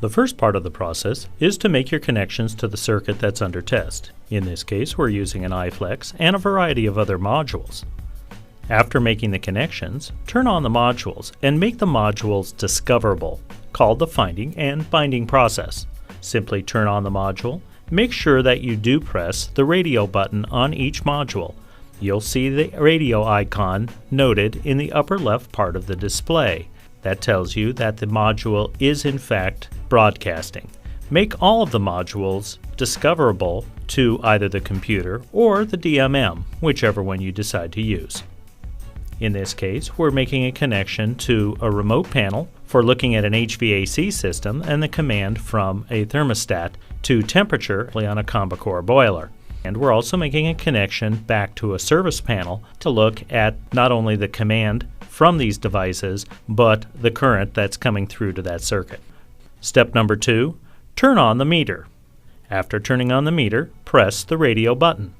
The first part of the process is to make your connections to the circuit that's under test. In this case, we're using an iFlex and a variety of other modules. After making the connections, turn on the modules and make the modules discoverable, called the finding and binding process. Simply turn on the module. Make sure that you do press the radio button on each module. You'll see the radio icon noted in the upper left part of the display. That tells you that the module is in fact broadcasting. Make all of the modules discoverable to either the computer or the DMM, whichever one you decide to use. In this case, we're making a connection to a remote panel for looking at an HVAC system and the command from a thermostat to temperature on a Combicore boiler. And we're also making a connection back to a service panel to look at not only the command from these devices, but the current that's coming through to that circuit. Step number 2, turn on the meter. After turning on the meter, press the radio button.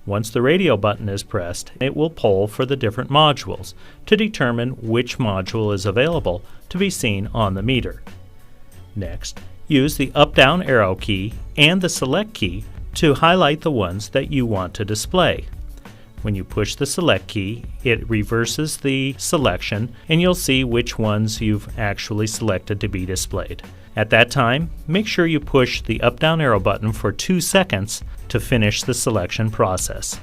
Once the radio button is pressed, it will poll for the different modules to determine which module is available to be seen on the meter. Next, use the up-down arrow key and the select key to highlight the ones that you want to display. When you push the select key, it reverses the selection and you'll see which ones you've actually selected to be displayed. At that time, make sure you push the up-down arrow button for 2 seconds to finish the selection process.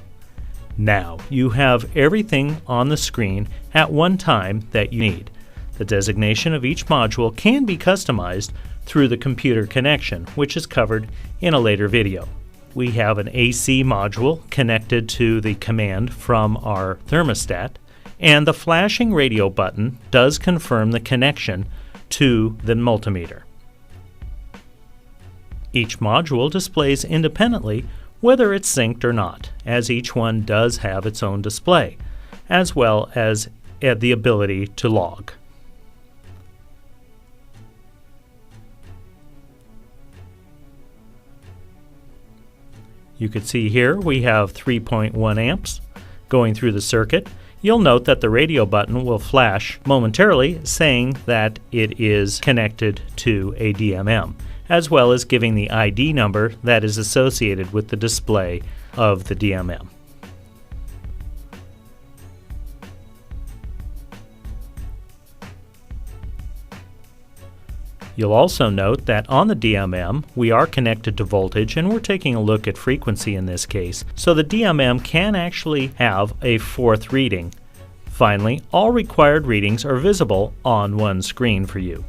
Now, you have everything on the screen at one time that you need. The designation of each module can be customized through the computer connection, which is covered in a later video. We have an AC module connected to the command from our thermostat, and the flashing radio button does confirm the connection to the multimeter. Each module displays independently whether it's synced or not, as each one does have its own display, as well as the ability to log. You can see here we have 3.1 amps going through the circuit. You'll note that the radio button will flash momentarily saying that it is connected to a DMM, as well as giving the ID number that is associated with the display of the DMM. You'll also note that on the DMM we are connected to voltage and we're taking a look at frequency in this case, so the DMM can actually have a 4th reading. Finally, all required readings are visible on one screen for you.